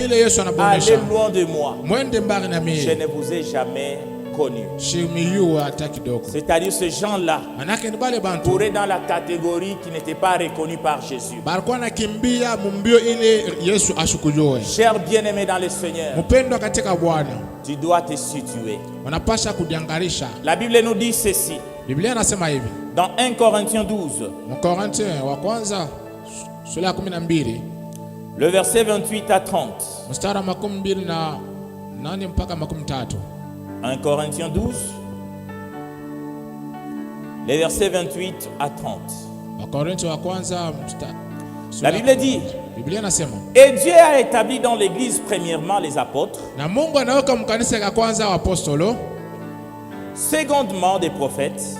Allez loin de moi. Je ne vous ai jamais connu. C'est-à-dire ces gens-là pourraient dans la catégorie qui n'était pas reconnue par Jésus. Cher bien-aimé dans le Seigneur, tu dois te situer. La Bible nous dit ceci. Dans 1 Corinthiens 12, le verset 28 à 30. 1 Corinthiens 12, les versets 28 à 30. La Bible dit: et Dieu a établi dans l'église premièrement les apôtres, secondement des prophètes,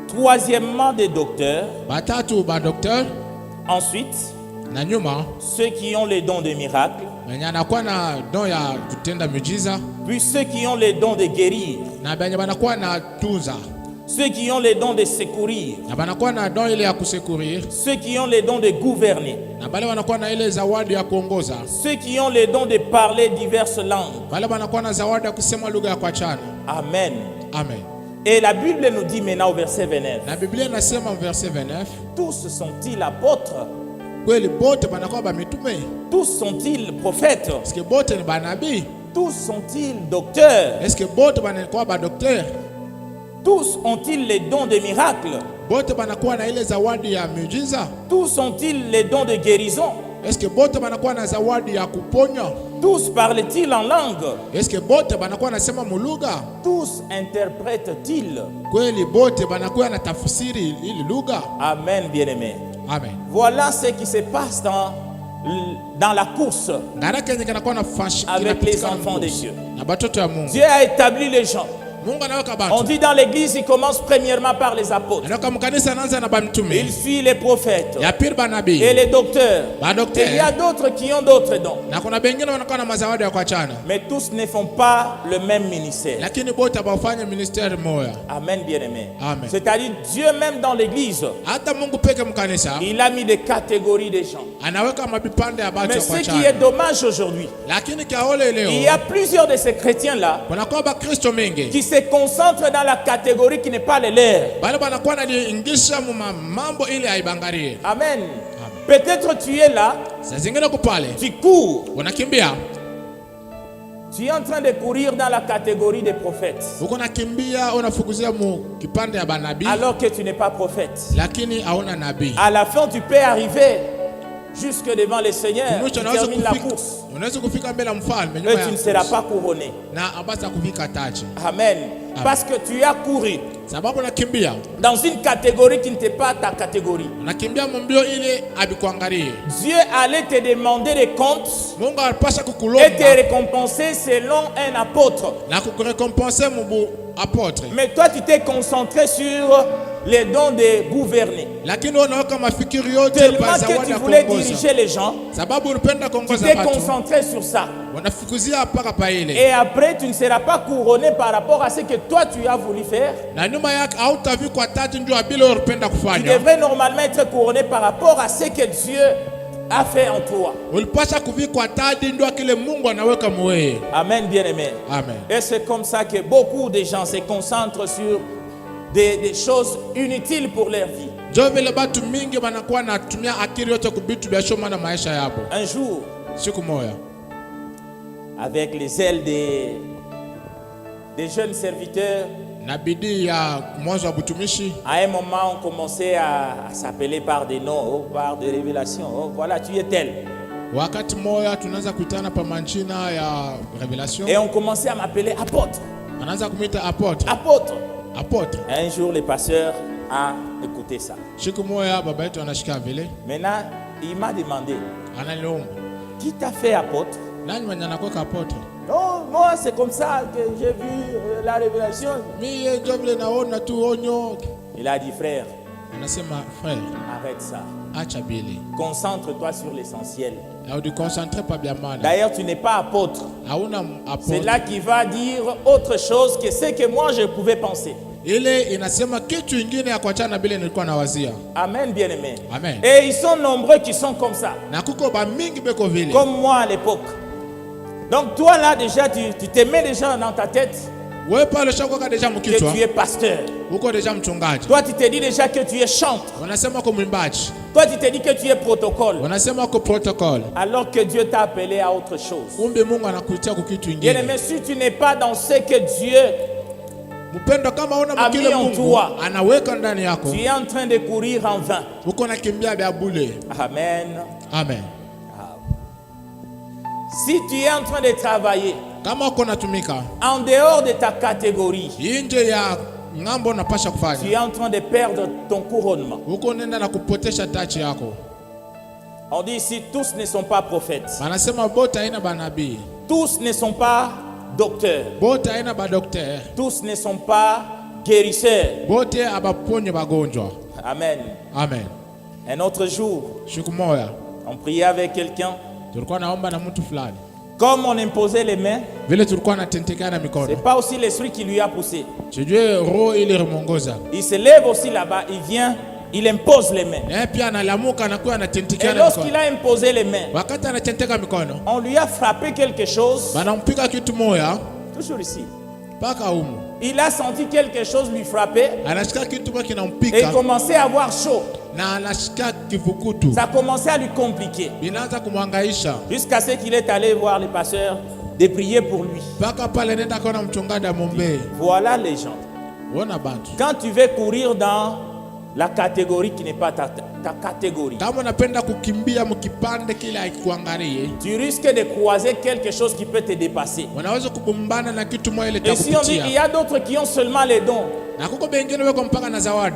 troisièmement des docteurs, ensuite ceux qui ont les dons de miracles, puis ceux qui ont les dons de guérir, ceux qui ont les dons de secourir, ceux qui ont les dons de gouverner, ceux qui ont les dons de parler diverses langues. Amen. Amen. Et la Bible nous dit maintenant au verset 29, tous sont-ils apôtres? Tous sont-ils prophètes? Tous sont-ils docteurs? Tous ont-ils les dons de miracles? Tous ont-ils les dons de guérison? Tous parlent-ils en langue? Tous interprètent-ils? Amen, bien-aimé. Amen. Voilà ce qui se passe dans la course avec les enfants de Dieu. Dieu a établi les gens. On dit dans l'église, il commence premièrement par les apôtres. Il suit les prophètes et les docteurs. Et il y a d'autres qui ont d'autres dons. Mais tous ne font pas le même ministère. Amen, bien-aimé. C'est-à-dire Dieu même dans l'église, il a mis des catégories de gens. Mais ce qui est dommage aujourd'hui, il y a plusieurs de ces chrétiens-là qui se concentrent dans la catégorie qui n'est pas les leurs. Amen. Peut-être tu es là, tu cours, tu es en train de courir dans la catégorie des prophètes, alors que tu n'es pas prophète. À la fin, tu peux arriver jusque devant le Seigneur, tu termines la course, et tu ne seras pas couronné. Amen. Parce que tu as couru dans une catégorie qui n'était pas ta catégorie. Dieu allait te demander des comptes et te récompenser selon un apôtre. Mais toi, tu t'es concentré sur les dons de gouverner. Tellement que tu voulais diriger les gens, tu t'es concentré sur ça. Et après, tu ne seras pas couronné par rapport à ce que toi tu as voulu faire. Tu devrais normalement être couronné par rapport à ce que Dieu a fait en toi. Amen, bien-aimé. Et c'est comme ça que beaucoup de gens se concentrent sur des choses inutiles pour leur vie. Un jour, avec les ailes des jeunes serviteurs, à un moment on commençait à s'appeler par des noms, par des révélations. Oh, voilà, tu es tel. Et on commençait à m'appeler apôtre. Apôtre. Un jour, le pasteur a écouté ça. Maintenant, il m'a demandé: qui t'a fait apôtre? Non, moi c'est comme ça que j'ai vu la révélation. Il a dit: frère, arrête ça. Concentre-toi sur l'essentiel. D'ailleurs, tu n'es pas apôtre. C'est là qu'il va dire autre chose que ce que moi je pouvais penser. Ile inasema kitu ingine ya kuachana bila nilikuwa nawazia. Amen, bien-aimé. Amen. Et ils sont nombreux qui sont comme ça. Na kuko ba mingi beko vile. Comme moi à l'époque. Donc toi là déjà tu te mets déjà dans ta tête que tu es pasteur. Toi tu te dis déjà que tu es chanteur. Toi tu te dis que tu es protocole. Alors que Dieu t'a appelé à autre chose. Bien-aimé, si tu n'es pas dans ce que Dieu a mis en toi, tu es en train de courir en vain. Amen. Amen. Si tu es en train de travailler en dehors de ta catégorie, tu es en train de perdre ton couronnement. On dit ici, tous ne sont pas prophètes. Tous ne sont pas docteurs. Tous ne sont pas guérisseurs. Amen. Amen. Un autre jour, on priait avec quelqu'un. Comme on imposait les mains, c'est pas aussi l'esprit qui lui a poussé. Il se lève aussi là-bas, il vient, il impose les mains. Et lorsqu'il a imposé les mains, on lui a frappé quelque chose. Toujours ici. Il a senti quelque chose lui frapper. Et il commençait à avoir chaud. Ça a commencé à lui compliquer. Jusqu'à ce qu'il est allé voir les pasteurs de prier pour lui. Voilà les gens. Quand tu veux courir dans la catégorie qui n'est pas ta catégorie, tu risques de croiser quelque chose qui peut te dépasser. Et si on dit il y a d'autres qui ont seulement les dons de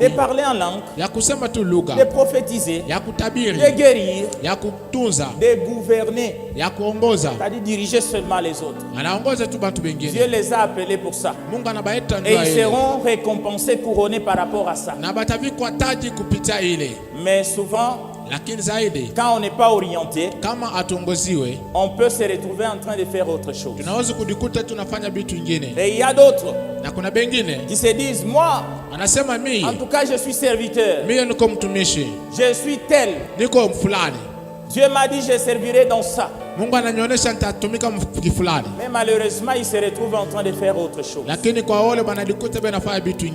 parler en langue, de prophétiser, de guérir, de gouverner, c'est-à-dire diriger seulement les autres. Dieu les a appelés pour ça. Et ils seront récompensés, couronnés par rapport à ça. Mais souvent, quand on n'est pas orienté, on peut se retrouver en train de faire autre chose. Et il y a d'autres qui se disent, moi, en tout cas je suis serviteur, je suis tel, Dieu m'a dit je servirai dans ça. Mais malheureusement, il se retrouve en train de faire autre chose.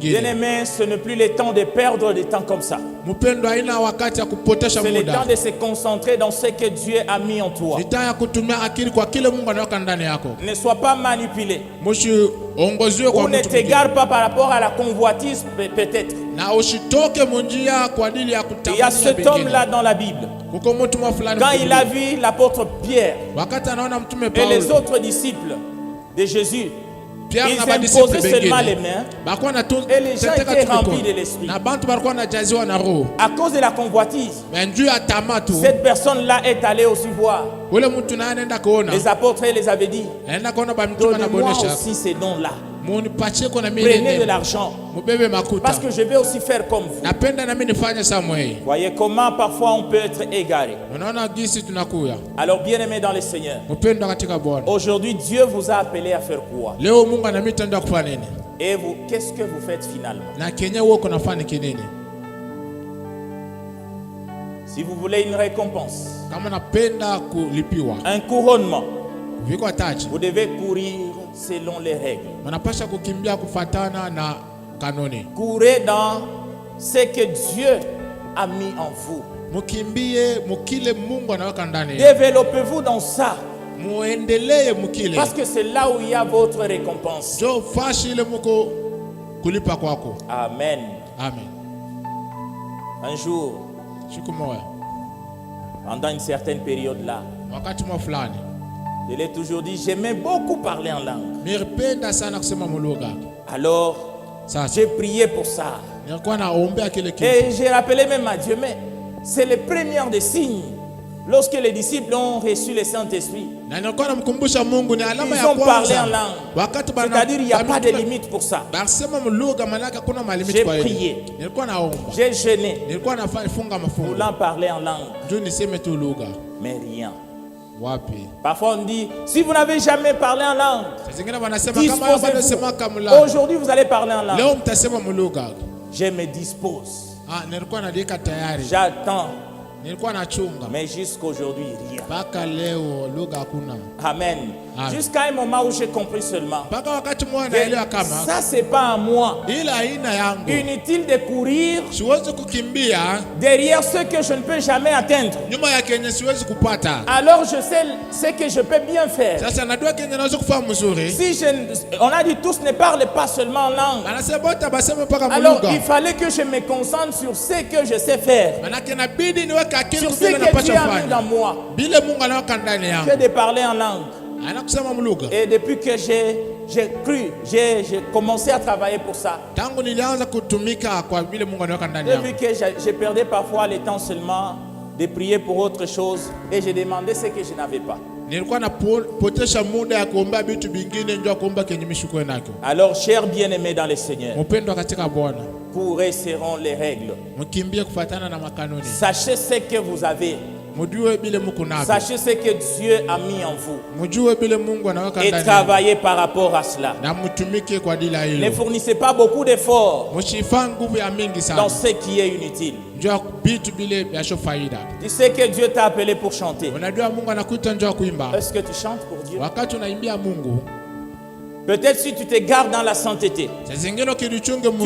Bien-aimé, ce n'est plus le temps de perdre du temps comme ça. C'est le temps de se concentrer dans ce que Dieu a mis en toi. Ne sois pas manipulé. Ou ne t'égare pas par rapport à la convoitise peut-être. Il y a cet homme-là dans la Bible. Quand il a vu l'apôtre Pierre et les autres disciples de Jésus, ils imposaient seulement les mains et les gens étaient remplis de l'esprit. À cause de la convoitise, cette personne-là est allée aussi voir les apôtres et les avait dit, donnez-moi aussi ces dons-là. Prenez de l'argent parce que je vais aussi faire comme vous. Voyez comment parfois on peut être égaré. Alors bien aimé dans le Seigneur, aujourd'hui Dieu vous a appelé à faire quoi? Et vous, qu'est-ce que vous faites finalement? Si vous voulez une récompense, un couronnement, vous devez courir selon les règles. Courez dans ce que Dieu a mis en vous. Développez-vous dans ça. Parce que c'est là où il y a votre récompense. Amen. Amen. Un jour, pendant une certaine période là, je l'ai toujours dit, j'aimais beaucoup parler en langue. Alors, j'ai prié pour ça. Et j'ai rappelé même à Dieu, mais c'est le premier des signes. Lorsque les disciples ont reçu le Saint-Esprit, ils ont parlé en langue. C'est-à-dire, il n'y a pas de limite pour ça. J'ai prié. J'ai jeûné. Voulant parler en langue. Mais rien. Parfois on dit, si vous n'avez jamais parlé en langue, disposez-vous. Aujourd'hui vous allez parler en langue. Je me dispose. J'attends. Mais jusqu'aujourd'hui, rien. Amen. Jusqu'à un moment où j'ai compris seulement. Ça, c'est pas à moi. Inutile de courir derrière ce que je ne peux jamais atteindre. Alors je sais ce que je peux bien faire. Si on a dit tous ne parlent pas seulement en langue. Alors il fallait que je me concentre sur ce que je sais faire. Sur ce que Dieu a mis dans moi. Que de parler en langue. Et depuis que j'ai commencé à travailler pour ça. Depuis que j'ai perdu parfois le temps seulement de prier pour autre chose et j'ai demandé ce que je n'avais pas. Alors, chers bien-aimés dans le Seigneur, courez seront les règles. Sachez ce que vous avez. Sachez ce que Dieu a mis en vous et travaillez par rapport à cela. Ne fournissez pas beaucoup d'efforts dans ce qui est inutile. Tu sais que Dieu t'a appelé pour chanter. Est-ce que tu chantes pour Dieu? Peut-être si tu te gardes dans la sainteté, tu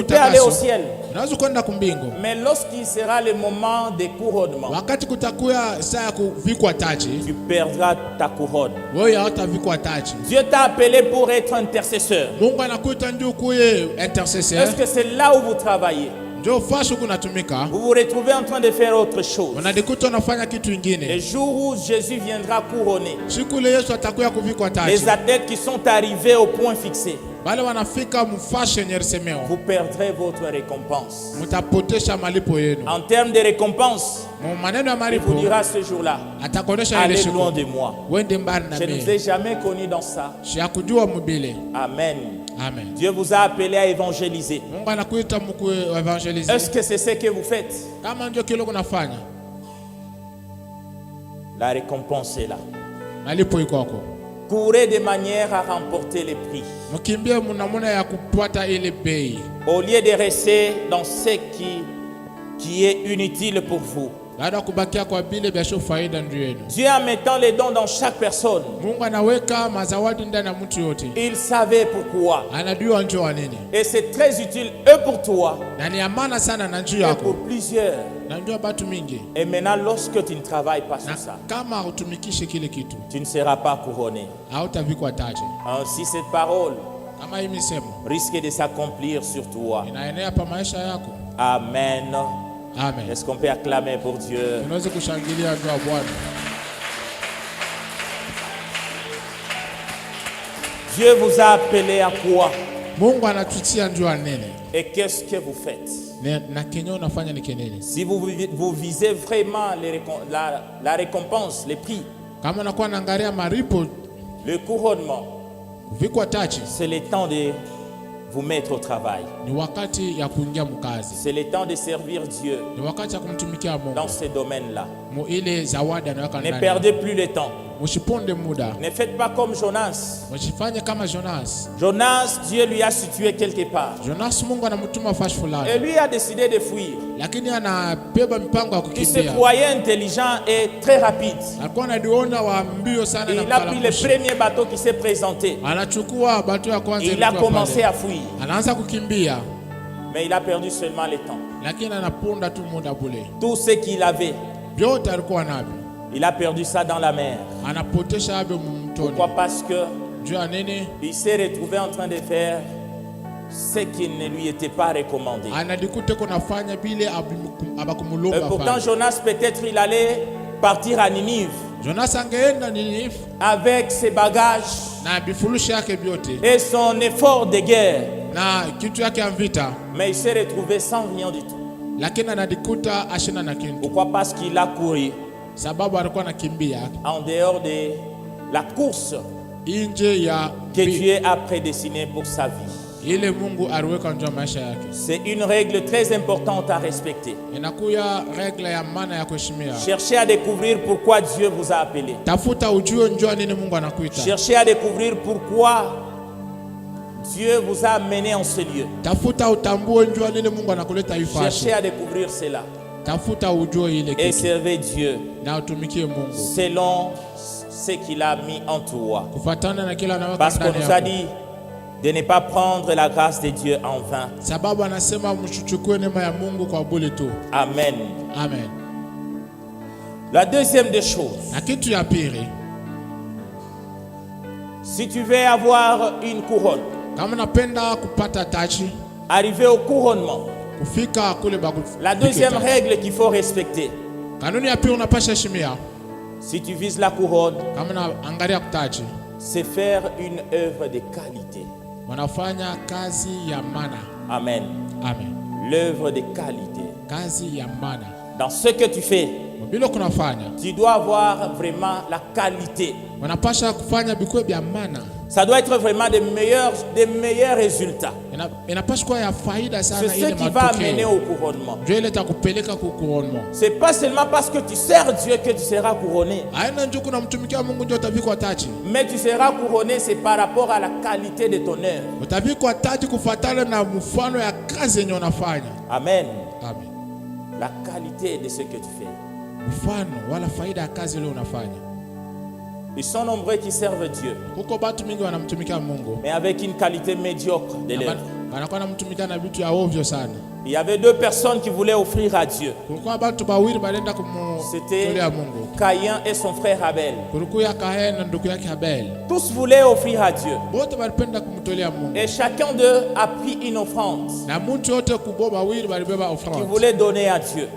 peux aller au ciel. Mais lorsqu'il sera le moment des couronnements, tu perdras ta couronne. Dieu t'a appelé pour être intercesseur. Est-ce que c'est là où vous travaillez? Vous vous retrouvez en train de faire autre chose. Le jour où Jésus viendra couronner les athlètes qui sont arrivés au point fixé, vous perdrez votre récompense. En termes de récompense, il vous dira ce jour-là, allez loin de moi. Je ne vous ai jamais connu dans ça. Amen. Amen. Dieu vous a appelé à évangéliser. Est-ce que c'est ce que vous faites? La récompense est là. Courez de manière à remporter les prix. Au lieu de rester dans ce qui est inutile pour vous. Dieu en mettant les dons dans chaque personne, il savait pourquoi. Et c'est très utile pour toi et pour plusieurs. Et maintenant, lorsque tu ne travailles pas sur ça, tu ne seras pas couronné. Ainsi cette parole risque de s'accomplir sur toi. Amen. Amen. Est-ce qu'on peut acclamer pour Dieu? Dieu vous a appelé à quoi? Et qu'est-ce que vous faites? Si vous visez vraiment la récompense, les prix, le couronnement, c'est le temps de vous mettre au travail. C'est le temps de servir Dieu dans ces domaines-là. Ne perdez plus le temps. Ne faites pas comme Jonas. Jonas, Dieu lui a situé quelque part. Et lui a décidé de fuir. Il se croyait intelligent et très rapide. Il a pris le premier bateau qui s'est présenté. Il a commencé à fuir. Mais il a perdu seulement le temps. Tout ce qu'il avait, il a perdu ça dans la mer. Pourquoi? Parce que il s'est retrouvé en train de faire ce qui ne lui était pas recommandé. Et pourtant Jonas, peut-être il allait partir à Ninive avec ses bagages et son effort de guerre. Mais il s'est retrouvé sans rien du tout. Pourquoi? Parce qu'il a couru en dehors de la course que Dieu a prédestinée pour sa vie. C'est une règle très importante à respecter. Cherchez à découvrir pourquoi Dieu vous a appelé. Cherchez à découvrir pourquoi Dieu vous a amené en ce lieu. Cherchez à découvrir cela. Et servez Dieu selon ce qu'il a mis en toi. Parce qu'on nous a dit de ne pas prendre la grâce de Dieu en vain. Amen. Amen. La deuxième des choses, si tu veux avoir une couronne, arriver au couronnement, la deuxième règle qu'il faut respecter, si tu vises la couronne, c'est faire une œuvre de qualité. Amen. Amen. L'œuvre de qualité. Dans ce que tu fais, tu dois avoir vraiment la qualité. Ça doit être vraiment des meilleurs résultats. C'est ce qui va amener au couronnement. C'est pas seulement parce que tu sers Dieu que tu seras couronné. Mais tu seras couronné, c'est par rapport à la qualité de ton œuvre. Amen. La qualité de ce que tu fais. Ils sont nombreux qui servent Dieu, mais avec une qualité médiocre de l'œuvre. Il y avait deux personnes qui voulaient offrir à Dieu. C'était Caïn et son frère Abel. Tous voulaient offrir à Dieu. Et chacun d'eux a pris une offrande qu'il voulait donner à Dieu.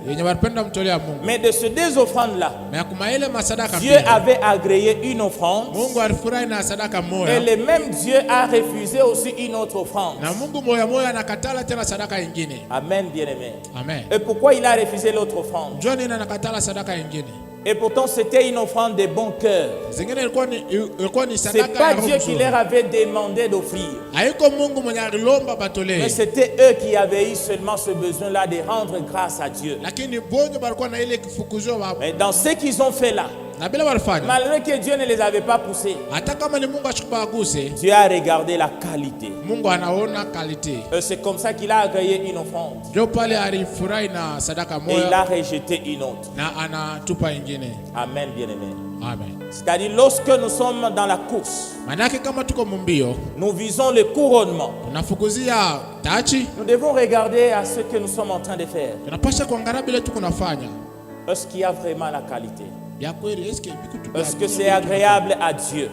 Mais de ces deux offrandes-là, Dieu avait agréé une offrande. Et le même Dieu a refusé aussi une autre offrande. Amen, bien-aimé. Et pourquoi il a refusé l'autre offrande? Et pourtant c'était une offrande de bon cœur. C'est pas Dieu qui leur avait demandé d'offrir. Mais c'était eux qui avaient eu seulement ce besoin-là de rendre grâce à Dieu. Mais dans ce qu'ils ont fait là, malgré que Dieu ne les avait pas poussés, Dieu a regardé la qualité. Et c'est comme ça qu'il a agréé une offrande. Et il a rejeté une autre. Amen, bien-aimé. C'est-à-dire lorsque nous sommes dans la course, nous visons le couronnement. Nous devons regarder à ce que nous sommes en train de faire. Est-ce qu'il y a vraiment la qualité? Est-ce que c'est agréable à Dieu?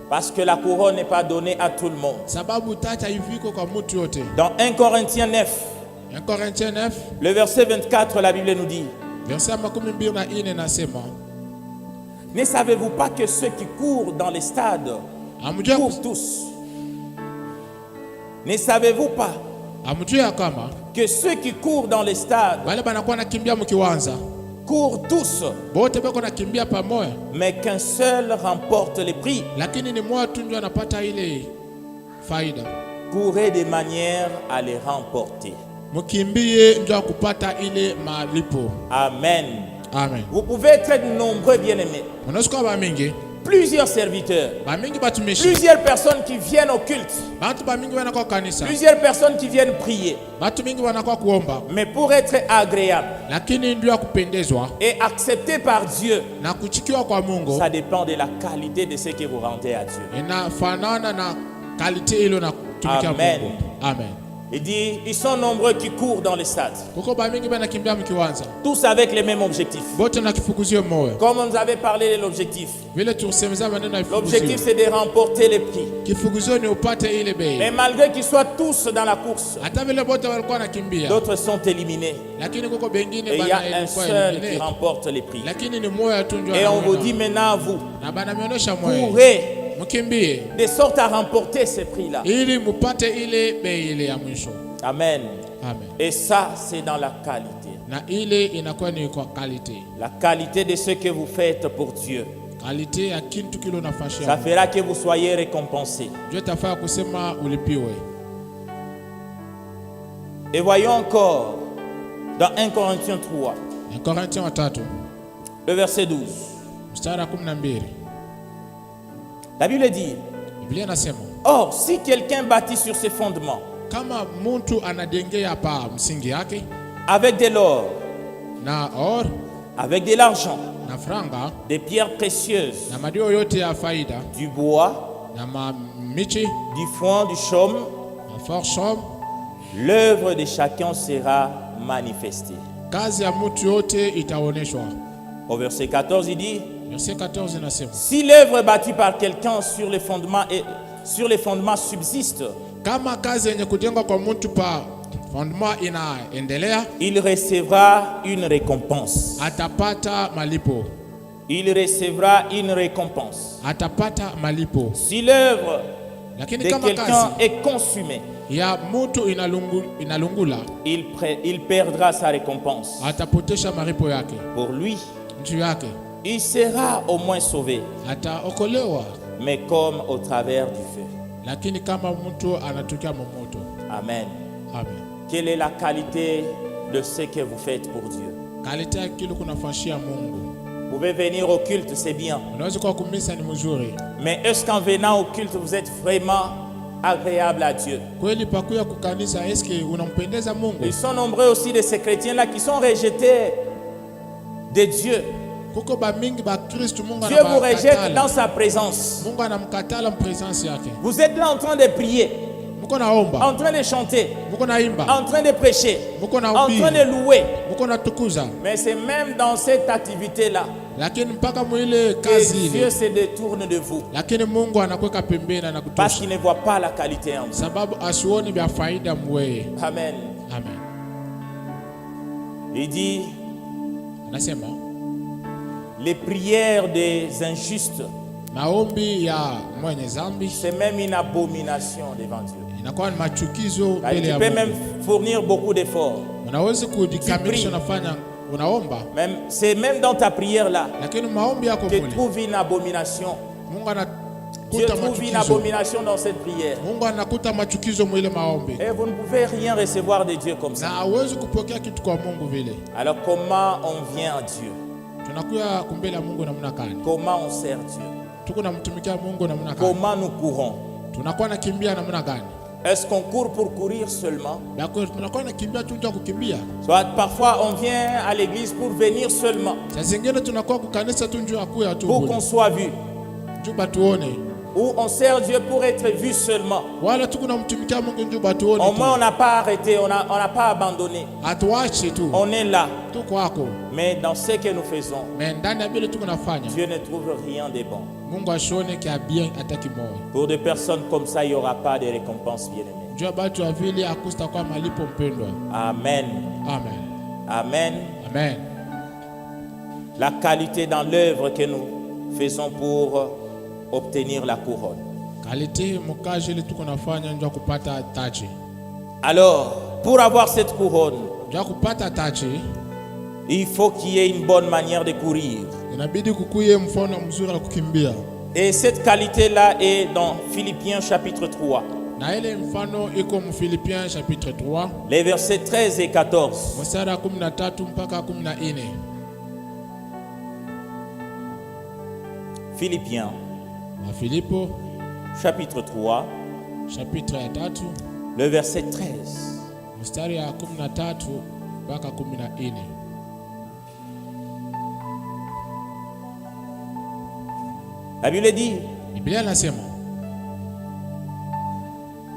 Parce que la couronne n'est pas donnée à tout le monde. Dans 1 Corinthiens 9, le verset 24, la Bible nous dit: ne savez-vous pas que ceux qui courent dans les stades courent tous? Ne savez-vous pas que ceux qui courent dans les stades courent tous, mais qu'un seul remporte le prix? Courez de manière à les remporter. Amen. Vous pouvez être nombreux, bien-aimés. Plusieurs serviteurs, plusieurs personnes qui viennent au culte, plusieurs personnes qui viennent prier. Mais pour être agréable et accepté par Dieu, ça dépend de la qualité de ce que vous rendez à Dieu. Amen. Amen. Il dit, ils sont nombreux qui courent dans les stades, tous avec les mêmes objectifs. Comme on nous avait parlé de l'objectif, l'objectif c'est de remporter les prix. Mais malgré qu'ils soient tous dans la course, d'autres sont éliminés. Et il y a un seul qui remporte les prix. Et on vous dit maintenant, vous courez de sorte à remporter ces prix-là. Amen. Et ça, c'est dans la qualité. La qualité de ce que vous faites pour Dieu. Ça fera que vous soyez récompensés. Et voyons encore dans 1 Corinthiens 3, le verset 12. La Bible dit: or, si quelqu'un bâtit sur ses fondements avec de l'or, avec de l'argent, des pierres précieuses, du bois, du foin, du chaume, l'œuvre de chacun sera manifestée. Au verset 14, il dit: si l'œuvre bâtie par quelqu'un sur les fondements subsiste, il recevra une récompense. Il recevra une récompense. Si l'œuvre de quelqu'un est consumée, il perdra sa récompense. Pour lui, il sera au moins sauvé, mais comme au travers du feu. Amen. Quelle est la qualité de ce que vous faites pour Dieu? Vous pouvez venir au culte, c'est bien. Mais est-ce qu'en venant au culte, vous êtes vraiment agréable à Dieu? Ils sont nombreux aussi de ces chrétiens-là qui sont rejetés de Dieu. Dieu vous rejette dans sa présence. Vous êtes là en train de prier, en train de chanter, en train de prêcher, en train de louer. Mais c'est même dans cette activité-là que Dieu se détourne de vous, parce qu'il ne voit pas la qualité en vous. Amen. Il dit: les prières des injustes, c'est même une abomination devant Dieu. Tu peux même fournir beaucoup d'efforts. C'est même dans ta prière là que tu trouves une abomination. Dieu trouve une abomination dans cette prière. Et vous ne pouvez rien recevoir de Dieu comme ça. Alors comment on vient à Dieu? Comment on sert Dieu? Comment nous courons? Est-ce qu'on court pour courir seulement? Soit parfois on vient à l'église pour venir seulement, pour qu'on soit vu. Ou on sert Dieu pour être vu seulement. Au moins on n'a pas arrêté, on n'a pas abandonné. On est là. Mais dans ce que nous faisons, Dieu ne trouve rien de bon. Pour des personnes comme ça, il n'y aura pas de récompense, bien-aimée. Amen. Amen. La qualité dans l'œuvre que nous faisons pour obtenir la couronne. Alors, pour avoir cette couronne, il faut qu'il y ait une bonne manière de courir. Et cette qualité-là est dans Philippiens chapitre 3. Les versets 13 et 14. Philippiens chapitre 3, le verset 13. La Bible dit: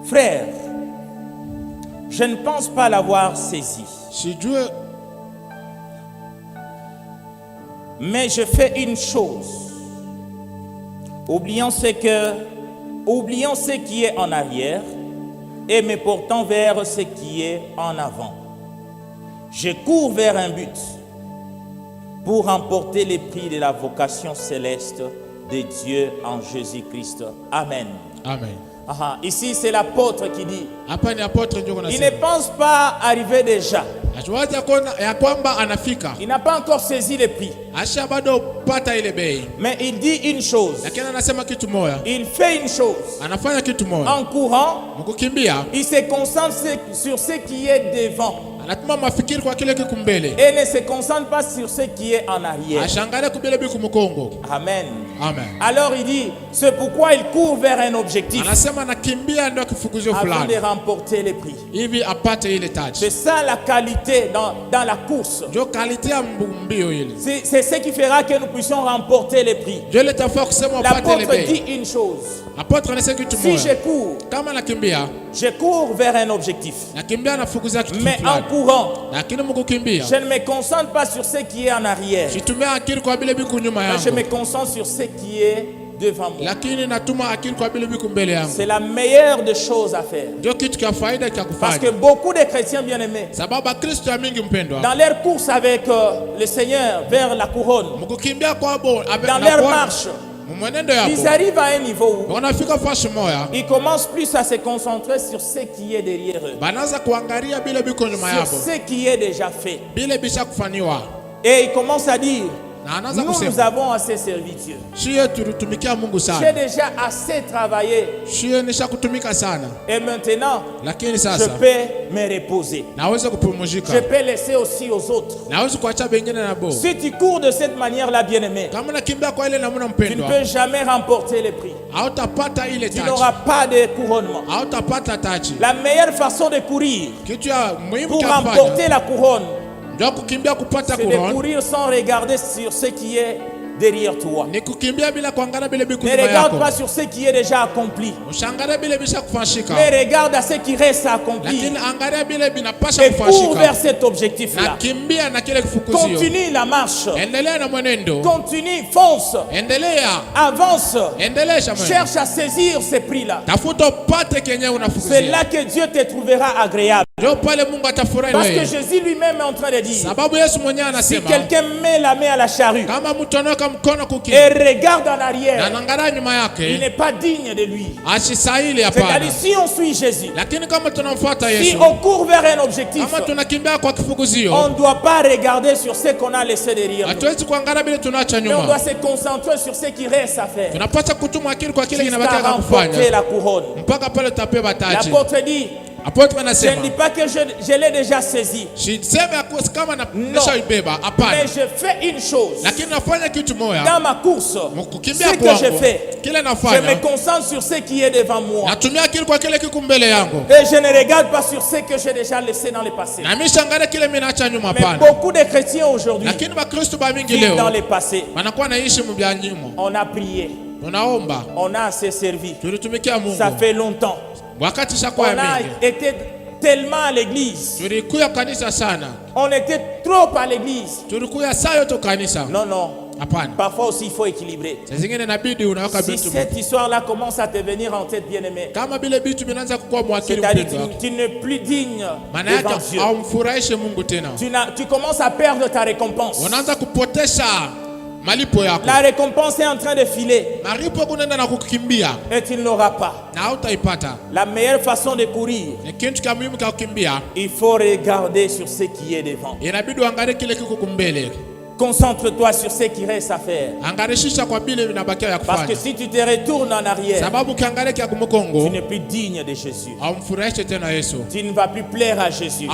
frère, je ne pense pas l'avoir saisi, mais je fais une chose, oublions ce qui est en arrière et me portant vers ce qui est en avant. Je cours vers un but pour remporter les prix de la vocation céleste de Dieu en Jésus-Christ. Amen. Ici, c'est l'apôtre qui dit: il ne pense pas arriver déjà. Il n'a pas encore saisi les prix. Mais il dit une chose. Il fait une chose. En courant, il se concentre sur ce qui est devant. Et ne se concentre pas sur ce qui est en arrière. Amen. Alors il dit, c'est pourquoi il court vers un objectif afin de remporter les prix. C'est ça la qualité dans la course. C'est ce qui fera que nous puissions remporter les prix. L'apôtre dit une chose. Si je cours vers un objectif. Mais en courant, je ne me concentre pas sur ce qui est en arrière. Mais je me concentre sur ce qui est devant moi. C'est la meilleure des choses à faire. Parce que beaucoup de chrétiens bien-aimés, dans leur course avec le Seigneur vers la couronne, dans leur marche, ils arrivent à un niveau où ils commencent plus à se concentrer sur ce qui est derrière eux, sur ce qui est déjà fait. Et ils commencent à dire, nous avons assez servi Dieu. J'ai déjà assez travaillé. Et maintenant, je peux me reposer. Je peux laisser aussi aux autres. Si tu cours de cette manière-là, bien-aimé, tu ne peux jamais remporter les prix. Tu n'auras pas de couronnement. La meilleure façon de courir pour remporter la couronne, c'est de courir sans regarder sur ce qui est derrière toi. Ne regarde pas sur ce qui est déjà accompli, mais regarde à ce qui reste accompli et cours vers cet objectif-là. Continue la marche, continue, fonce, avance, cherche à saisir ces prix-là. C'est là que Dieu te trouvera agréable. Parce que Jésus lui-même est en train de dire, si quelqu'un met la main à la charrue et regarde en arrière, il n'est pas digne de lui. C'est-à-dire, si on suit Jésus, si on court vers un objectif, on ne doit pas regarder sur ce qu'on a laissé derrière nous, mais on doit se concentrer sur ce qui reste à faire jusqu'à remporter la couronne. L'apôtre dit, je ne dis pas que je l'ai déjà saisi. Non. Mais je fais une chose. Dans ma course, ce que je fais, je me concentre sur ce qui est devant moi. Et je ne regarde pas sur ce que j'ai déjà laissé dans le passé. Mais beaucoup de chrétiens aujourd'hui vivent dans le passé. On a prié. On a assez servi. Ça fait longtemps. On a été tellement à l'église. On était trop à l'église. Non, non. Parfois aussi il faut équilibrer. Si cette histoire-là commence à te venir en tête, bien-aimé, c'est-à-dire tu n'es plus digne devant Dieu. Tu commences à perdre ta récompense. La récompense est en train de filer et tu ne l'auras pas. La meilleure façon de courir, il faut regarder sur ce qui est devant. Concentre-toi sur ce qui reste à faire. Parce que si tu te retournes en arrière, tu n'es plus digne de Jésus. Tu ne vas plus plaire à Jésus.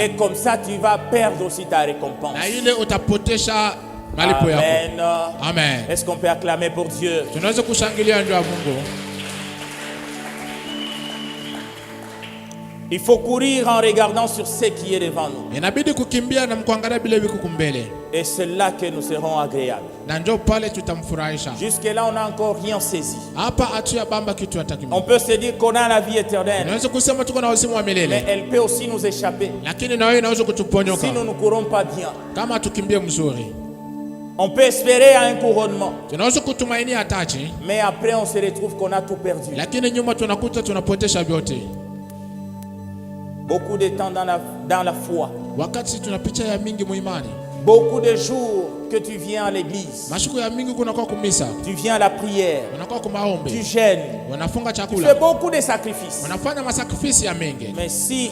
Et comme ça, tu vas perdre aussi ta récompense. Amen. Amen. Est-ce qu'on peut acclamer pour Dieu? Il faut courir en regardant sur ce qui est devant nous. Et c'est là que nous serons agréables. Jusque-là, on n'a encore rien saisi. On peut se dire qu'on a la vie éternelle, mais elle peut aussi nous échapper si nous ne courons pas bien. On peut espérer à un couronnement, mais après on se retrouve qu'on a tout perdu. Beaucoup de temps dans la foi. Beaucoup de jours que tu viens à l'église. Tu viens à la prière. Tu jeûnes. Tu fais beaucoup de sacrifices. Mais si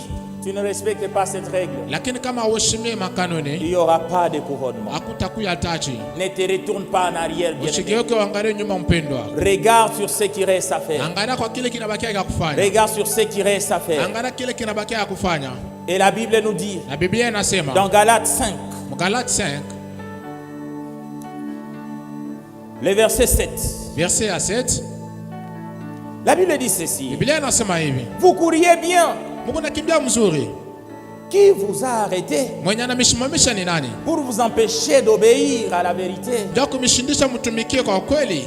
tu ne respectes pas cette règle, lakini kama uheshimie makanuni, il n'y aura pas de couronnement. hakutakuya taji. Ne te retourne pas en arrière, bien-aimé. Usigeuke uangalie nyuma mpendwa. Regarde sur ce qui reste à faire. Angalia kwa kile kinabakia kufanya. Regarde sur ce qui reste à faire. Angalia kile kinabakia kufanya. Et la Bible nous dit, na Biblia inasema dans Galates 5, Galates 5, le verset 7. Verset 7. La Bible dit ceci. Biblia inasema hivi. Vous couriez bien. Mungu nakimbia mzuri. Qui vous a arrêté? Mwenye anamshimamisha ni nani? Pour vous empêcher d'obéir à la vérité. Ndio kumshindisha mtumikie kwa kweli.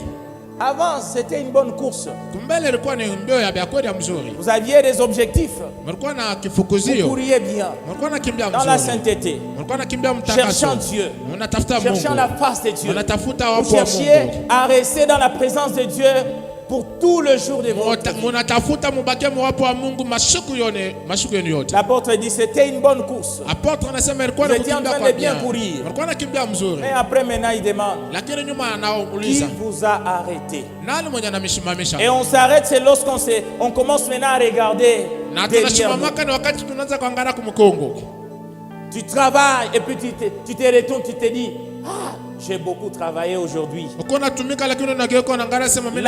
Avant, c'était une bonne course. Kumbele ilikuwa ni mbio ya kweli ya mzuri. Vous aviez des objectifs. Mlikuwa na kifukuzio. Vous couriez bien. Mlikuwa nakimbia mzuri. Dans la sainteté. Mlikuwa nakimbia mtakaso. Cherchant Dieu. Mnatafuta Mungu. Cherchant la face de Dieu. Mnatafuta wapo wa Mungu. Vous cherchiez à rester dans la présence de Dieu pour tout le jour de votre vie. Mnatafuta mubaki wapo wa Mungu masiku yenu yote. L'apôtre dit c'était une bonne course. Apôtre anasema ilikuwa ni kukimbia kwa bien courir. Mlikuwa nakimbia mzuri. Mais après maintenant il demande. Lakini nyuma anauliza. Qui vous a arrêté? Nani mwenye anamshimamisha? Et on s'arrête c'est lorsqu'on on commence maintenant à regarder. Na tunashimamaka ni wakati tunaanza kuangalia kumkongo. Tu travailles et puis tu te retournes, tu te dis ah, j'ai beaucoup travaillé aujourd'hui. Là,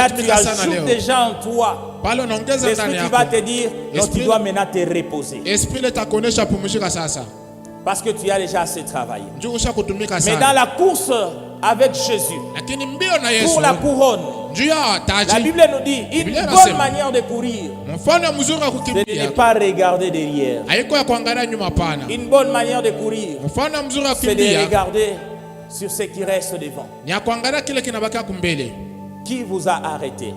tu ajoutes déjà en toi. L'esprit qui va te dire, donc tu dois maintenant te reposer. Parce que tu as déjà assez travaillé. Mais dans la course avec Jésus, pour la couronne, la Bible nous dit une bonne manière de courir, c'est de ne pas regarder derrière. Une bonne manière de courir, c'est de regarder sur ce qui reste devant. Qui vous a arrêté?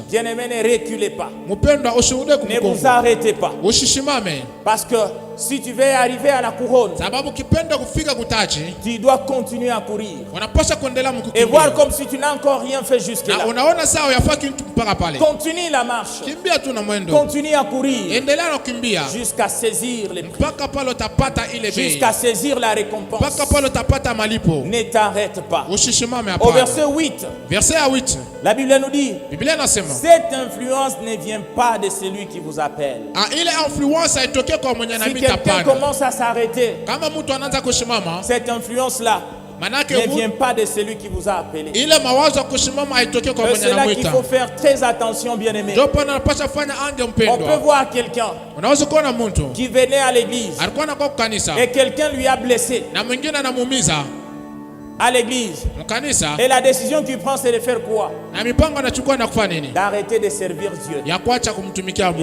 Bien-aimé, ne reculez pas. Ne vous arrêtez pas. Parce que si tu veux arriver à la couronne, tu dois continuer à courir. Et voir comme si tu n'as encore rien fait jusque-là. Continue la marche. Continue à courir. Jusqu'à saisir les prix. Jusqu'à saisir la récompense. Ne t'arrête pas. Au verset 8. Verset 8. La Bible nous dit, cette influence ne vient pas de celui qui vous appelle. Si quelqu'un commence à s'arrêter, cette influence-là ne vient pas de celui qui vous a appelé. C'est là qu'il faut faire très attention, bien-aimé. On peut voir quelqu'un qui venait à l'église et quelqu'un lui a blessé à l'église. Et la décision qu'il prend, c'est de faire quoi? D'arrêter de servir Dieu. Il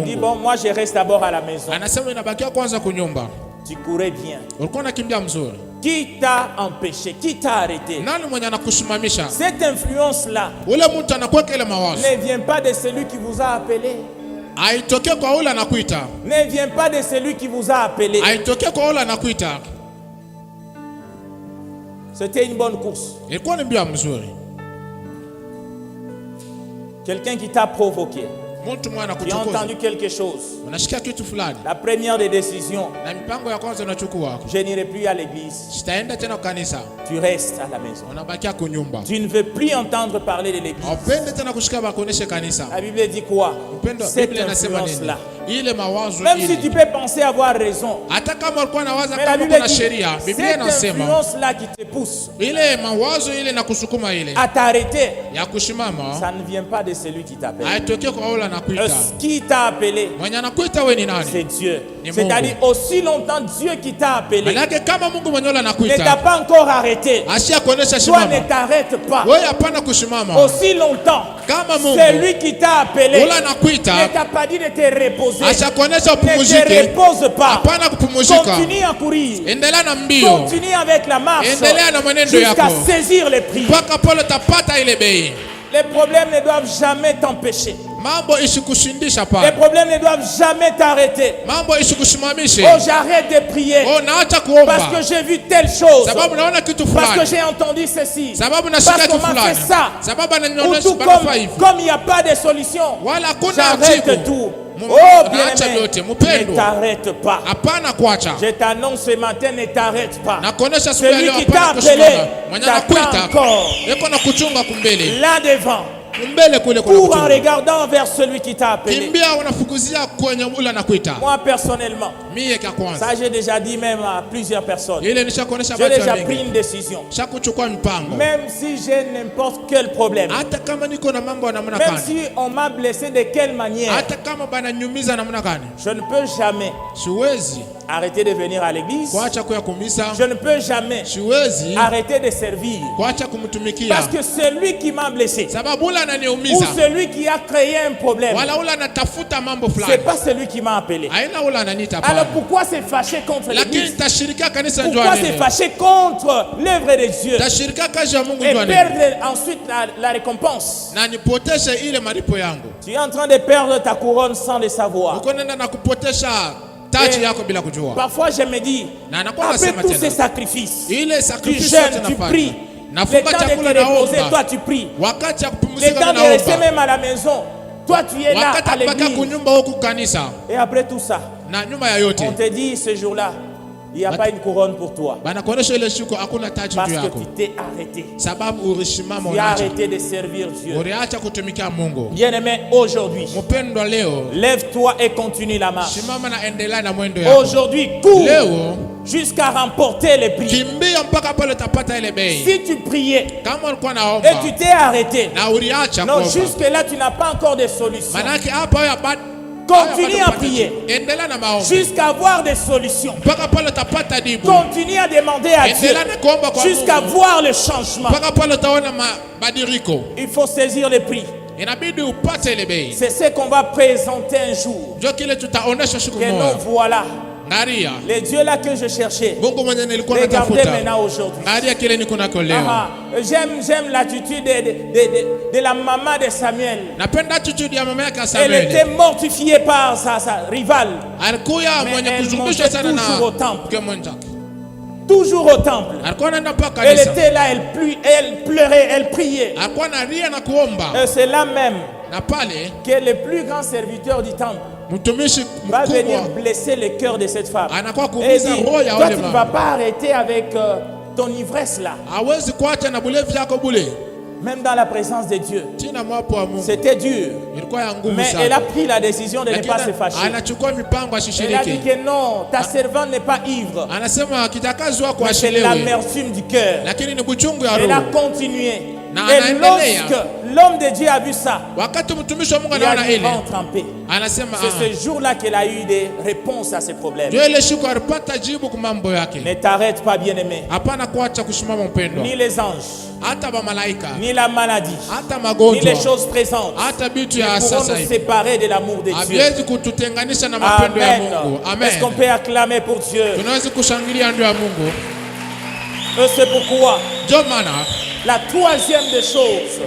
dit, bon, moi je reste d'abord à la maison. Tu courais bien. Qui t'a empêché? Qui t'a arrêté? Cette influence-là ne vient pas de celui qui vous a appelé. Ne vient pas de celui qui vous a appelé. C'était une bonne course. Quelqu'un qui t'a provoqué. Tu as entendu quelque chose. La première des décisions, je n'irai plus à l'église. Tu restes à la maison. Tu ne veux plus entendre parler de l'église. La Bible dit quoi? Cette influence-là. Même si tu peux penser avoir raison, mais la Bible dit, cette influence-là qui te pousse à t'arrêter, ça ne vient pas de celui qui t'appelle. Qui t'a appelé? C'est Dieu. C'est-à-dire aussi longtemps Dieu qui t'a appelé ne t'a pas encore arrêté. Toi ne t'arrête pas. Aussi longtemps celui qui t'a appelé ne t'a pas dit de te reposer. Ne te repose pas. Continue à courir. Continue avec la marche jusqu'à saisir les prix. Les problèmes ne doivent jamais t'empêcher. Les problèmes ne doivent jamais t'arrêter. Oh, j'arrête de prier parce que j'ai vu telle chose, parce que j'ai entendu ceci, parce qu'on m'a fait ça. Ou tout comme il n'y a pas de solution, j'arrête tout. Oh bien-aimé, ne t'arrête pas. Je t'annonce ce matin, ne t'arrête pas. Celui qui t'a appelé t'attend encore là devant. Cours en regardant vers celui qui t'a appelé. Moi personnellement, ça j'ai déjà dit même à plusieurs personnes. J'ai déjà pris une décision. Même si j'ai n'importe quel problème, même si on m'a blessé de quelle manière, je ne peux jamais arrêter de venir à l'église. Je ne peux jamais arrêter de servir. Parce que celui qui m'a blessé, ou celui qui a créé un problème, c'est pas celui qui m'a appelé. Alors pourquoi c'est fâché contre l'église? Pourquoi c'est fâché contre l'œuvre de Dieu et perdre ensuite la récompense? Tu es en train de perdre ta couronne sans le savoir. Parfois je me dis, après tous ces sacrifices, tu jeûnes, tu pries, le temps de te reposer, toi tu pries, le temps de rester même à la maison, toi tu es là à l'église. Et après tout ça, on te dit ce jour-là, il n'y a pas une couronne pour toi. Parce que tu t'es arrêté. Tu as arrêté de servir Dieu. Bien-aimé, aujourd'hui, lève-toi et continue la marche. Aujourd'hui, cours jusqu'à remporter les prix. Si tu priais et tu t'es arrêté, non, jusque-là tu n'as pas encore de solution. Continue à prier jusqu'à avoir des solutions. Continue à demander à Dieu jusqu'à voir le changement. Il faut saisir les prix. C'est ce qu'on va présenter un jour. Que non, voilà. Les dieux là que je cherchais, regardez maintenant aujourd'hui. J'aime l'attitude de la maman de Samuel. Elle était mortifiée par sa rivale. Mais elle montait toujours au temple. Toujours au temple. Elle était là, elle pleurait, elle priait. Et c'est là même que le plus grand serviteur du temple va venir blesser le cœur de cette femme. Et dit, toi tu ne vas pas arrêter avec ton ivresse là. Même dans la présence de Dieu, c'était dur. Mais elle a pris la décision de ne pas se fâcher. Elle a dit que non, ta servante n'est pas ivre. Mais c'est l'amertume du cœur. Elle a continué. Et lorsque l'homme de Dieu a vu ça, il a dit, rentre en paix. C'est ce jour-là qu'elle a eu des réponses à ses problèmes. Ne t'arrête pas, bien-aimé. Ni les anges, ni la maladie, ni les choses présentes ne pourront nous séparer de l'amour de Dieu. Amen. Est-ce qu'on peut acclamer pour Dieu? C'est pourquoi la troisième des choses,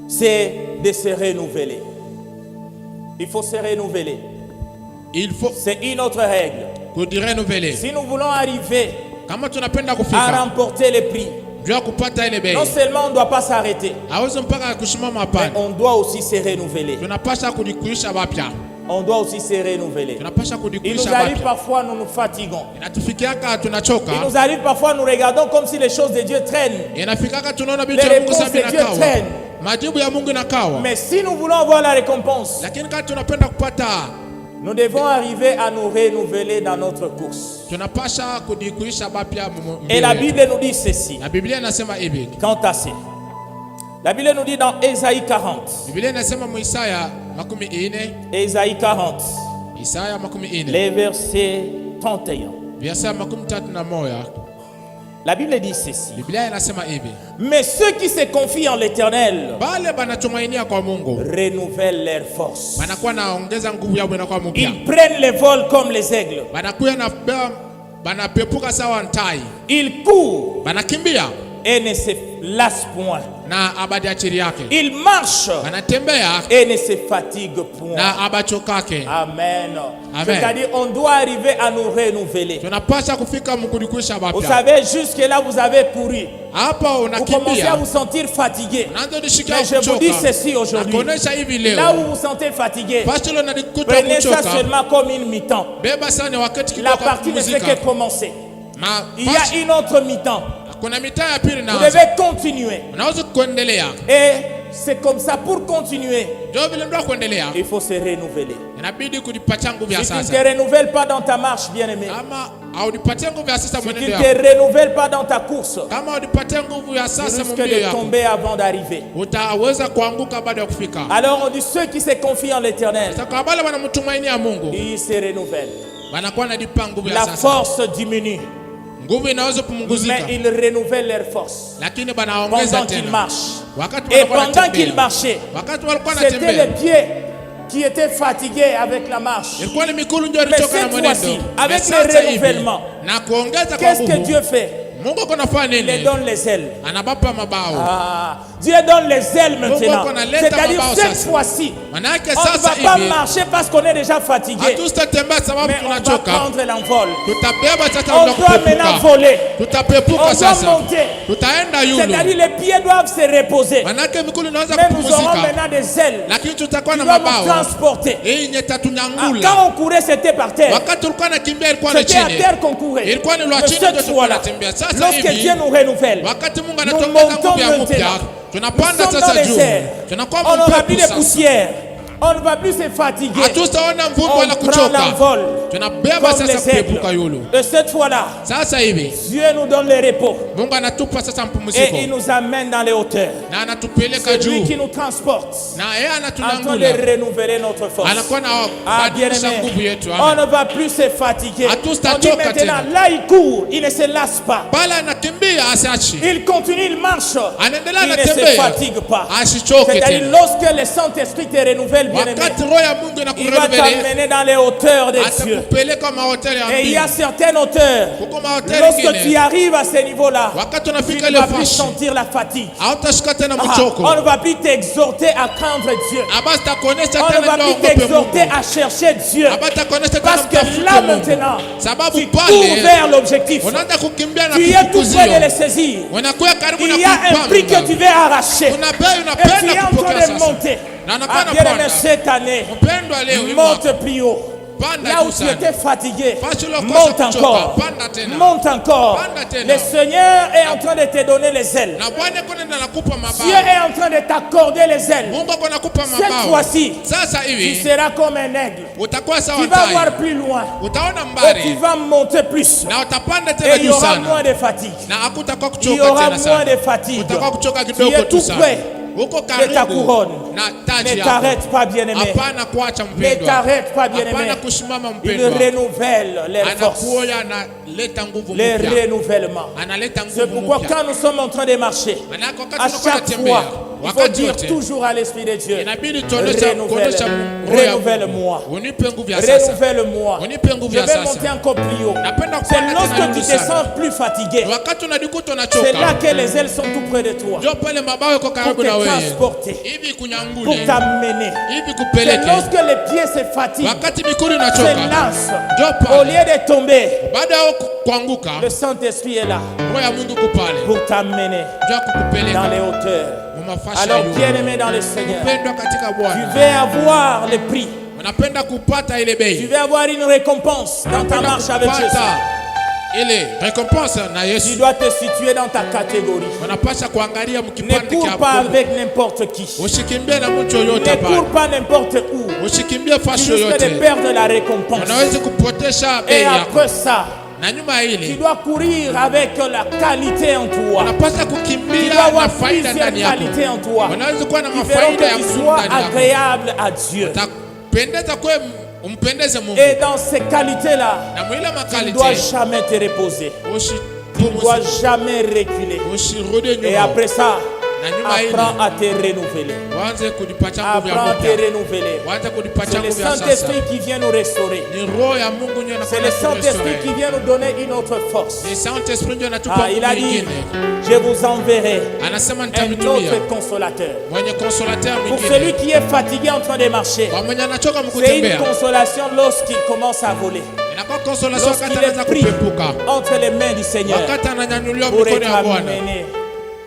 c'est de se renouveler. Il faut se renouveler. C'est une autre règle. Si nous voulons arriver à remporter les prix, non seulement on ne doit pas s'arrêter, mais on doit aussi se renouveler. On doit aussi se renouveler. Il nous arrive parfois, nous nous fatiguons. Il nous arrive parfois, nous regardons comme si les choses de Dieu traînent. Les réponses de Dieu traînent. Mais si nous voulons avoir la récompense, nous devons arriver à nous renouveler dans notre course. Et la Bible nous dit ceci. Quant à ça, la Bible nous dit dans Ésaïe 40. Ésaïe 40. Les versets 31. La Bible dit ceci. Mais ceux qui se confient en l'Éternel renouvellent leur force. Ils prennent le vol comme les aigles. Ils courent et ne se lassent point. Il marche et ne se fatigue point. Amen. C'est-à-dire on doit arriver à nous renouveler. Vous savez, jusque là vous avez couru. Vous commencez à vous sentir fatigué. Mais je vous dis ceci aujourd'hui. Là où vous vous sentez fatigué, prenez ça seulement comme une mi-temps. La partie ne fait que commencer. Il y a une autre mi-temps. Vous devez continuer. Et c'est comme ça, pour continuer, il faut se renouveler. Si tu ne te renouvelles pas dans ta marche, bien-aimé, si tu ne te renouvelles pas dans ta course, tu risques de tomber avant d'arriver. Alors on dit ceux qui se confient en l'Éternel, ils se renouvellent. La force diminue, mais ils renouvellent leur force pendant qu'ils marchent. Et pendant qu'ils marchaient, c'était les pieds qui étaient fatigués avec la marche. Mais cette fois-ci, avec le renouvellement, qu'est-ce que Dieu fait? Il les donne les ailes. Dieu donne les ailes maintenant. C'est-à-dire cette fois-ci, on ne va pas marcher parce qu'on est déjà fatigué, mais on va prendre l'envol. On doit maintenant voler. On doit monter. C'est-à-dire les pieds doivent se reposer. Mais nous aurons maintenant des ailes qui doivent nous transporter. Quand on courait, c'était par terre. C'était à terre qu'on courait. Mais cette fois-là, lorsque Dieu nous renouvelle, nous montons maintenant. Nous sommes dans les airs. On n'aura plus de poussière. On ne va plus se fatiguer. On prend l'envol comme les aigles. Et cette fois-là, Dieu nous donne le repos. Et il nous amène dans les hauteurs. C'est lui qui nous transporte en train de renouveler notre force. Ah, bien-aimé, on ne va plus se fatiguer. On dit maintenant, là il court, il ne se lasse pas. Il continue, il marche. Il ne se fatigue pas. C'est-à-dire lorsque le Saint-Esprit te renouvelle, bien-aimé, il va t'amener dans les hauteurs de Dieu. Et il y a certaines hauteurs, lorsque tu arrives à ce niveau-là, tu ne vas plus sentir la fatigue. On ne va plus t'exhorter à craindre Dieu. On ne va plus t'exhorter à chercher Dieu. Parce que là maintenant, tu cours vers l'objectif. Tu es tout près de le saisir. Il y a un prix que tu veux arracher. Et tu es en train de monter. Bien-aimé, cette année, monte plus haut. Là où tu étais fatigué, monte encore. Monte encore. Le Seigneur est en train de te donner les ailes. Dieu est en train de t'accorder les ailes. Cette fois-ci, tu seras comme un aigle. Tu vas voir plus loin. Et tu vas monter plus. Et il y aura moins de fatigue. Il y aura moins de fatigue. Tu es tout près de ta couronne. Ne t'arrête pas, bien-aimé. Ne t'arrête pas, bien-aimé. Il renouvelle les forces. Les renouvellements. C'est pourquoi quand nous sommes en train de marcher, à chaque fois, il faut dire toujours à l'Esprit de Dieu, renouvelle-moi. Renouvelle-moi. Je vais monter encore plus haut. C'est lorsque tu te sens plus fatigué, c'est là que les ailes sont tout près de toi pour te transporter, pour t'amener. C'est lorsque les pieds se fatiguent, se lancent, au lieu de tomber, le Saint-Esprit est là pour t'amener dans les hauteurs. Alors bien-aimé dans le Seigneur, tu veux avoir le prix. Tu veux avoir une récompense dans ta marche avec Jésus. Tu dois te situer dans ta catégorie. Ne cours pas avec n'importe qui. Ne cours pas n'importe où. Tu risques de perdre la récompense. Et après ça, tu dois courir avec la qualité en toi. Tu dois avoir plusieurs qualités en toi qui feront que tu sois agréable à Dieu. Et dans ces qualités-là, tu ne dois jamais te reposer. Tu ne dois jamais reculer. Et après ça, apprends à te renouveler. Apprends à te renouveler. C'est le Saint-Esprit qui vient nous restaurer. C'est le Saint-Esprit qui vient nous donner une autre force. Il a dit, je vous enverrai un autre consolateur. Pour celui qui est fatigué en train de marcher, c'est une consolation lorsqu'il commence à voler. Lorsqu'il est pris entre les mains du Seigneur pour être amené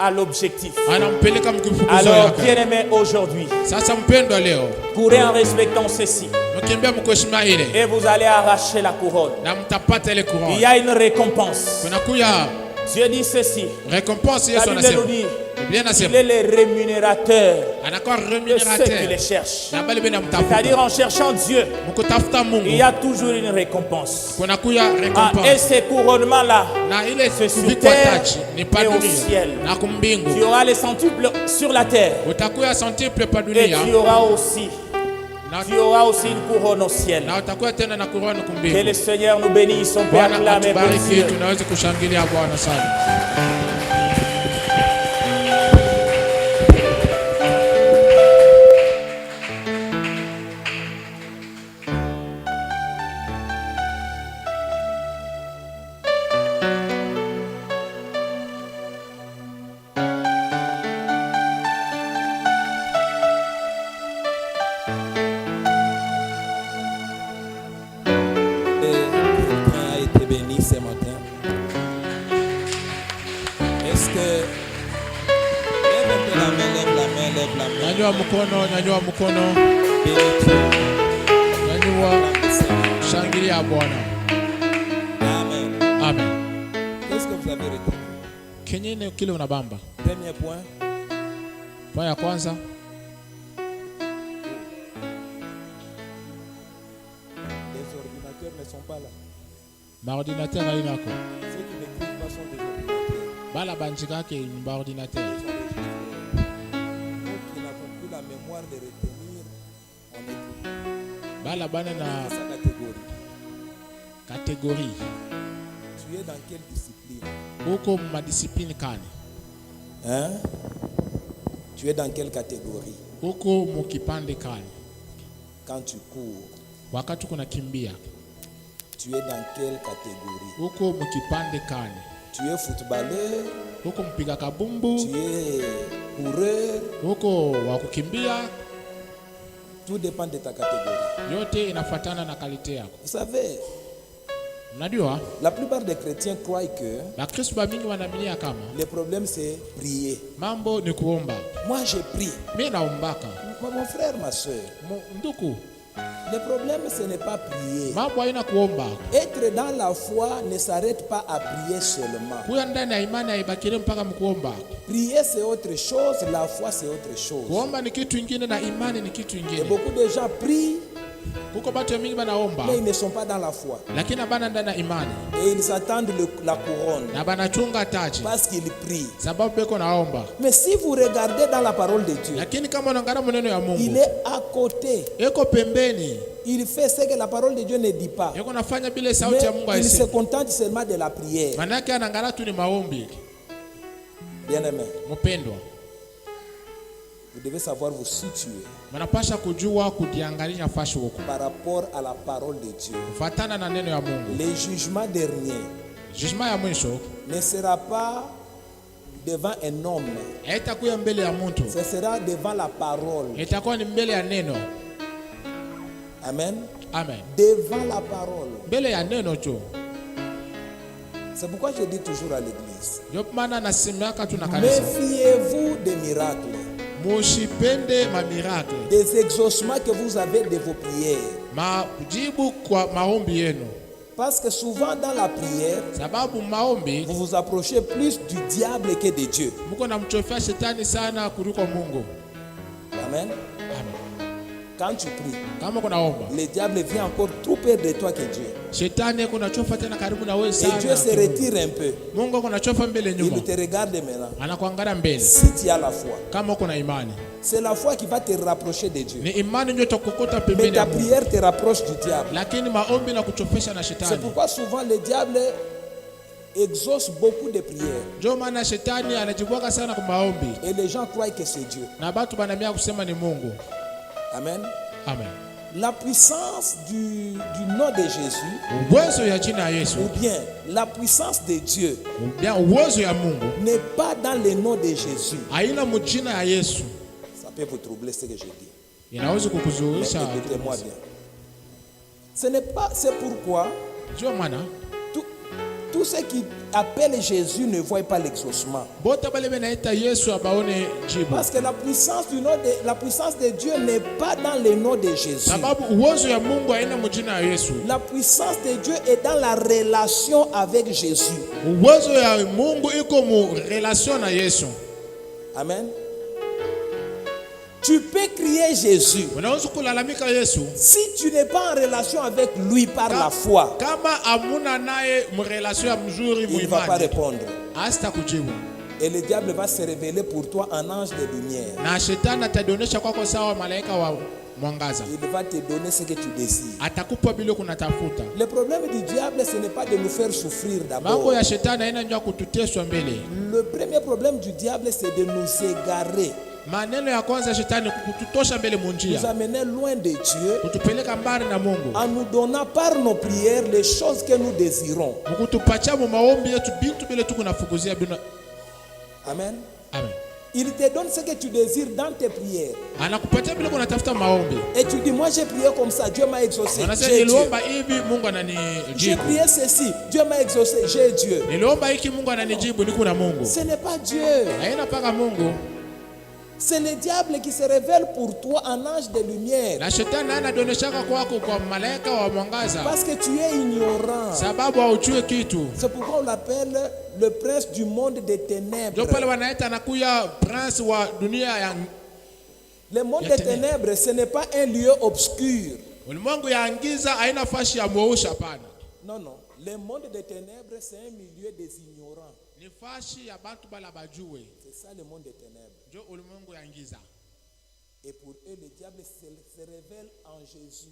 à l'objectif. Alors, bien-aimé, aujourd'hui, courez en respectant ceci. Et vous allez arracher la couronne. Il y a une récompense. Dieu dit ceci. Récompense la Bible nous dit, il est le rémunérateur de ceux qui les cherchent. C'est-à-dire en cherchant Dieu, il y a toujours une récompense. Et ces couronnements-là, c'est sur terre et au ciel. Tu auras les centuples sur la terre. Et tu auras aussi une couronne au ciel. Que le Seigneur nous bénisse. On peut acclamer pour Dieu. Nyanyua mkono. Nyanyua. Shangilia Bwana. Amen. Amen. Qu'est-ce que vous avez retenu? Kenyine kile unabamba. Premier point. Point ya kwanza. Les ordinateurs ne sont pas là. Maordinateur hainako. Ceux qui n'écrivent pas sont des ordinateurs. Bala banjika ke ni ordinateur. La mémoire de retenir en écrit. Bala bana na sa catégorie. Catégorie. Tu es dans quelle discipline? Uko ma discipline kani? Hein? Tu es dans quelle catégorie? Uko mukipande kani? Quand tu cours. Wakati kuna kimbia. Tu es dans quelle catégorie? Uko mukipande kani? Tu es footballeur. Uko mpiga kabumbu. Tu es coureur. Uko wa kukimbia. Tout dépend de ta catégorie. Yote inafuatana na kalite yako. Vous savez, unajua, la plupart des chrétiens croient que Bakristo mingi wanaaminia kama le problème c'est prier. Mambo ni kuomba. Moi je prie. Mimi naombaka. Mon frère, ma soeur. Nduku. Le problème, ce n'est pas prier. Mambo haina kuomba. Être dans la foi ne s'arrête pas à prier seulement. Kuwa ndani ya imani haibakiri mpaka mkuomba. Prier c'est autre chose, la foi c'est autre chose. Kuomba ni kitu kingine na imani ni kitu kingine. Et beaucoup de gens prient, kuko batu mingi banaomba, mais ils ne sont pas dans la foi. Lakini bana ndani ya imani. Et ils attendent la couronne. Na banachunga taji. Parce qu'ils prient. Sababu beko naomba. Mais si vous regardez dans la parole de Dieu, lakini kama unaangalia maneno ya Mungu, il est à côté. Eko pembeni. Il fait ce que la parole de Dieu ne dit pas. Eko nafanya bila sauti ya Mungu il aisee. se contente seulement de la prière. Manake anaangalia tu ni maombi. Bien-aimé. Mpendwa, vous devez savoir vous situer. Mnapasha kujua kujiangalia nafasi huko. Par rapport à la parole de Dieu. Kufuatana na neno ya Mungu. Le jugement dernier. Jugement ya mwisho ne sera pas devant un homme. Haitakuwa mbele ya mtu. Ce sera devant la parole. Itakuwa ni mbele ya neno. Amen. Amen. Devant la parole. Mbele ya neno tu. C'est pourquoi je dis toujours à l'église. Méfiez-vous des miracles. Mushipende ma miracle. Des exaucements que vous avez de vos prières. Majibu kwa maombi yenu. Parce que souvent dans la prière, sababu maombi, vous vous approchez plus du diable que de Dieu. Muko namchofia shetani sana kuliko Mungu. Amen. Amen. Quand tu pries, le diable vient encore trop peur de toi que Dieu. Et Dieu se retire un peu. Il te regarde maintenant. Si tu as la foi, c'est la foi qui va te rapprocher de Dieu. Mais ta prière te rapproche du diable. C'est pourquoi souvent le diable exauce beaucoup de prières. Et les gens croient que c'est Dieu. Amen. Amen. La puissance du nom de Jésus, ou bien la puissance de Dieu, n'est pas dans le nom de Jésus. Ça peut vous troubler ce que je dis. Mais écoutez-moi bien. Ce n'est pas, c'est pourquoi tous tous ceux qui appellent Jésus ne voient pas l'exaucement. Parce que la puissance de Dieu n'est pas dans le nom de Jésus. La puissance de Dieu est dans la relation avec Jésus. Amen. Tu peux crier Jésus. Si tu n'es pas en relation avec lui par la foi, il ne va pas répondre. Et le diable va se révéler pour toi en ange de lumière. Il va te donner ce que tu désires. Le problème du diable, ce n'est pas de nous faire souffrir d'abord. Le premier problème du diable, c'est de nous égarer. Nous amener loin de Dieu en nous donnant par nos prières les choses que nous désirons. Amen. Amen. Il te donne ce que tu désires dans tes prières. Et tu dis, moi j'ai prié comme ça, Dieu m'a exaucé. J'ai prié ceci, Dieu m'a exaucé, j'ai Dieu. Ce n'est pas Dieu. C'est le diable qui se révèle pour toi en ange de lumière. Parce que tu es ignorant. C'est pourquoi on l'appelle le prince du monde des ténèbres. Le monde des ténèbres, ce n'est pas un lieu obscur. Non, non. Le monde des ténèbres, c'est un milieu des ignorants. C'est ça le monde des ténèbres. Et pour eux, le diable se révèle en Jésus.